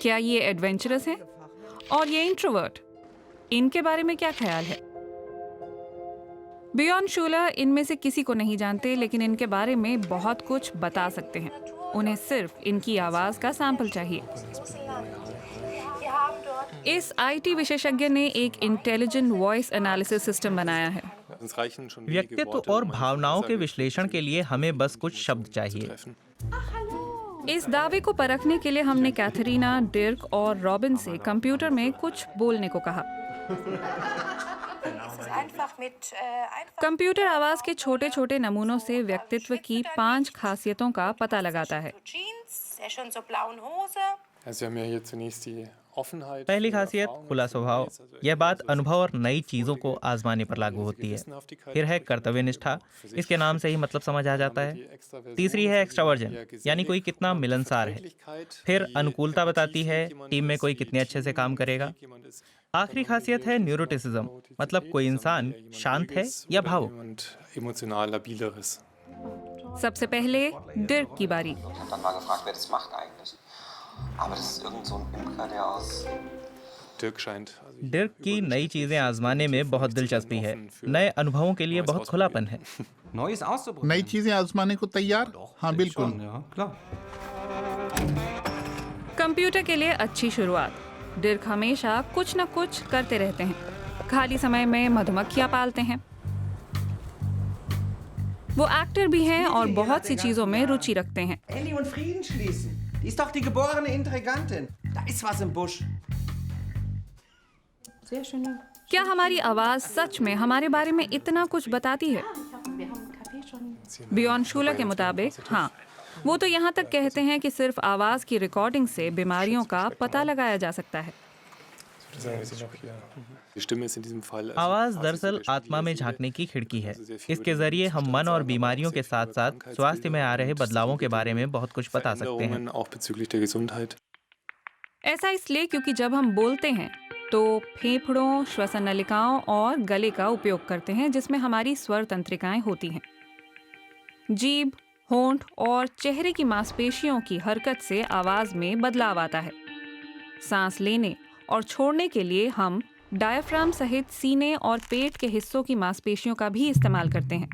क्या ये एडवेंचरस है? और ये इंट्रोवर्ट, इनके बारे में क्या ख्याल है? बियॉन शूलर इनमें से किसी को नहीं जानते, लेकिन इनके बारे में बहुत कुछ बता सकते हैं। उन्हें सिर्फ इनकी आवाज का सैंपल चाहिए। इस आईटी विशेषज्ञ ने एक इंटेलिजेंट वॉइस एनालिसिस सिस्टम बनाया है। व्यक्तित्व और भावनाओं के विश्लेषण के लिए हमें बस कुछ शब्द चाहिए। इस दावे को परखने के लिए हमने कैथरीना, डिर्क और रॉबिन से कंप्यूटर में कुछ बोलने को कहा। कंप्यूटर आवाज के छोटे छोटे नमूनों से व्यक्तित्व की 5 खासियतों का पता लगाता है। पहली खासियत खुला स्वभाव। यह बात अनुभव और नई चीजों को आजमाने पर लागू होती है। फिर है कर्तव्य निष्ठा, इसके नाम से ही मतलब समझ आ जाता है। तीसरी है एक्स्ट्रावर्जन, यानी कोई कितना मिलनसार है। फिर अनुकूलता बताती है टीम में कोई कितने अच्छे से काम करेगा। आखिरी खासियत है न्यूरोटिसिज्म, मतलब कोई इंसान शांत है या भावुक। सबसे पहले डिर्क की बारी। डिर्क की नई चीजें आजमाने में बहुत दिलचस्पी है। नए अनुभवों के लिए बहुत खुलापन है। नई चीजें आजमाने को तैयार? हाँ, बिल्कुल। कंप्यूटर के लिए अच्छी शुरुआत। डिर्क हमेशा कुछ न कुछ करते रहते हैं। खाली समय में मधुमक्खियां पालते हैं। वो एक्टर भी हैं और बहुत सी चीजों में रुचि रखते हैं। Die ist doch die geborene Intrigantin. Da ist was im Busch. क्या हमारी आवाज सच में हमारे बारे में इतना कुछ बताती है? बियॉन शूलर के मुताबिक हाँ। वो तो यहाँ तक कहते हैं कि सिर्फ आवाज की रिकॉर्डिंग से बीमारियों का पता लगाया जा सकता है। आवाज दरअसल आत्मा में झांकने की खिड़की है। इसके जरिए हम मन और बीमारियों के साथ साथ स्वास्थ्य में आ रहे बदलावों के बारे में बहुत कुछ बता सकते हैं। ऐसा इसलिए क्योंकि जब हम बोलते हैं तो फेफड़ों, श्वसन नलिकाओं और गले का उपयोग करते हैं, जिसमें हमारी स्वर तंत्रिकाएं होती हैं। जीभ, होंठ और चेहरे की मांसपेशियों की हरकत से आवाज में बदलाव आता है। सांस लेने और छोड़ने के लिए हम डायफ्राम सहित सीने और पेट के हिस्सों की मांसपेशियों का भी इस्तेमाल करते हैं।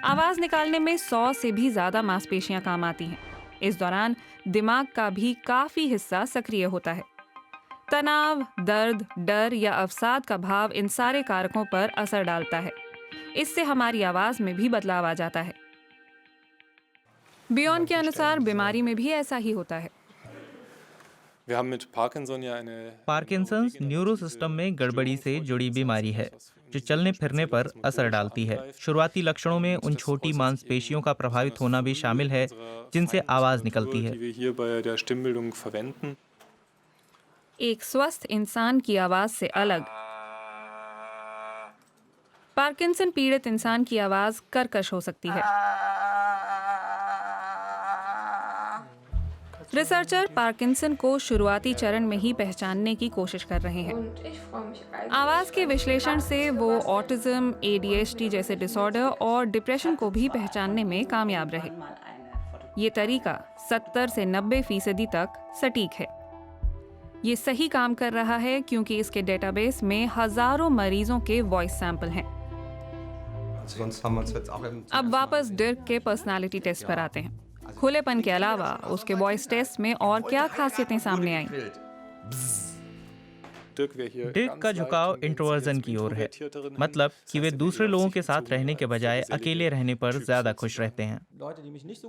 आवाज निकालने में 100 से भी ज्यादा मांसपेशियां काम आती हैं। इस दौरान दिमाग का भी काफी हिस्सा सक्रिय होता है। तनाव, दर्द, डर या अवसाद का भाव इन सारे कारकों पर असर डालता है। इससे हमारी आवाज में भी बदलाव आ जाता है। बियॉन के अनुसार बीमारी में भी ऐसा ही होता है। पार्किंसंस न्यूरो सिस्टम में गड़बड़ी से जुड़ी बीमारी है जो चलने फिरने पर असर डालती है। शुरुआती लक्षणों में उन छोटी मांसपेशियों का प्रभावित होना भी शामिल है जिनसे आवाज निकलती है। एक स्वस्थ इंसान की आवाज से अलग पार्किंसन पीड़ित इंसान की आवाज कर्कश हो सकती है। रिसर्चर पार्किंसन को शुरुआती चरण में ही पहचानने की कोशिश कर रहे हैं। आवाज के विश्लेषण से वो ऑटिज्म, ADHD जैसे डिसऑर्डर और डिप्रेशन को भी पहचानने में कामयाब रहे। ये तरीका 70 से 90% तक सटीक है। ये सही काम कर रहा है क्योंकि इसके डेटाबेस में हजारों मरीजों के वॉइस सैंपल हैं। अब वापस डिर्क के पर्सनालिटी टेस्ट पर आते हैं। खुलेपन के अलावा उसके वॉइस टेस्ट में और क्या खासियतें सामने आईं? डिर्क का झुकाव इंट्रोवर्जन की ओर है, मतलब कि वे दूसरे लोगों के साथ रहने के बजाय अकेले रहने पर ज्यादा खुश रहते हैं।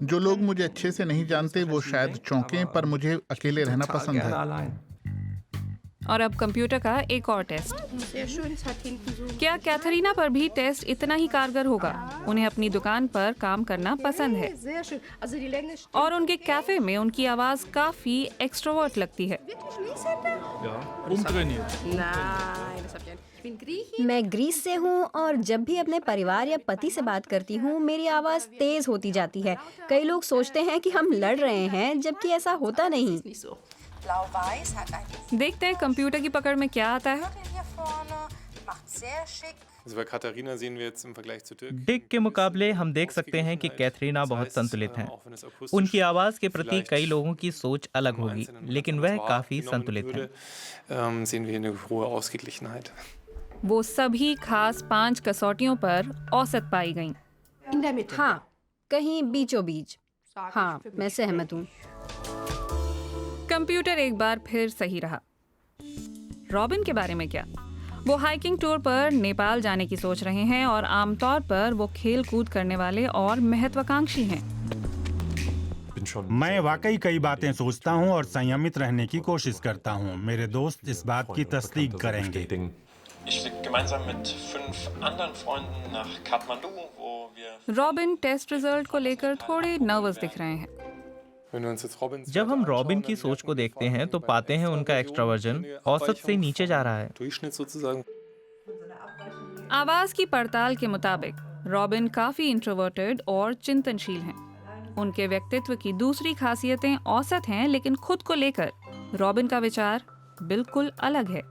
जो लोग मुझे अच्छे से नहीं जानते वो शायद चौंकें, पर मुझे अकेले रहना पसंद है। और अब कंप्यूटर का एक और टेस्ट। क्या कैथरीना पर भी टेस्ट इतना ही कारगर होगा? उन्हें अपनी दुकान पर काम करना पसंद है और उनके कैफे में उनकी आवाज काफी एक्सट्रोवर्ट लगती है। मैं ग्रीस से हूँ और जब भी अपने परिवार या पति से बात करती हूँ मेरी आवाज तेज होती जाती है। कई लोग सोचते हैं कि हम लड़ रहे हैं, जबकि ऐसा होता नहीं। देखते हैं कंप्यूटर की पकड़ में क्या आता है। डिक के मुकाबले हम देख सकते हैं कि कैथरीना बहुत संतुलित हैं। उनकी आवाज़ के प्रति कई लोगों की सोच अलग होगी, लेकिन वह काफ़ी संतुलित हैं। वो सभी खास 5 कसौटियों पर औसत पाई गईं। हाँ, कहीं बीचों बीच। हाँ, मैं सहमत हूँ। कंप्यूटर एक बार फिर सही रहा। रॉबिन के बारे में क्या? वो हाइकिंग टूर पर नेपाल जाने की सोच रहे हैं और आमतौर पर वो खेल कूद करने वाले और महत्वाकांक्षी हैं। मैं वाकई कई बातें सोचता हूँ और संयमित रहने की कोशिश करता हूँ। मेरे दोस्त इस बात की तस्दीक करेंगे। रॉबिन टेस्ट रिजल्ट को लेकर थोड़े नर्वस दिख रहे हैं। जब हम रॉबिन की सोच को देखते हैं तो पाते हैं उनका एक्स्ट्रावर्जन औसत से नीचे जा रहा है। आवाज की पड़ताल के मुताबिक रॉबिन काफी इंट्रोवर्टेड और चिंतनशील हैं। उनके व्यक्तित्व की दूसरी खासियतें औसत हैं, लेकिन खुद को लेकर रॉबिन का विचार बिल्कुल अलग है।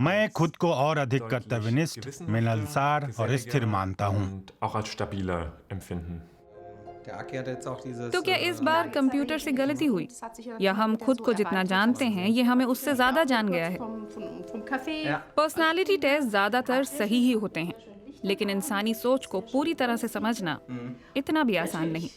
मैं खुद को और अधिक कर्तव्यनिष्ठ, मिलनसार और स्थिर मानता हूँ। तो क्या इस बार कंप्यूटर से गलती हुई, या हम खुद को जितना जानते हैं ये हमें उससे ज्यादा जान गया है? पर्सनालिटी टेस्ट ज्यादातर सही ही होते हैं, लेकिन इंसानी सोच को पूरी तरह से समझना इतना भी आसान नहीं।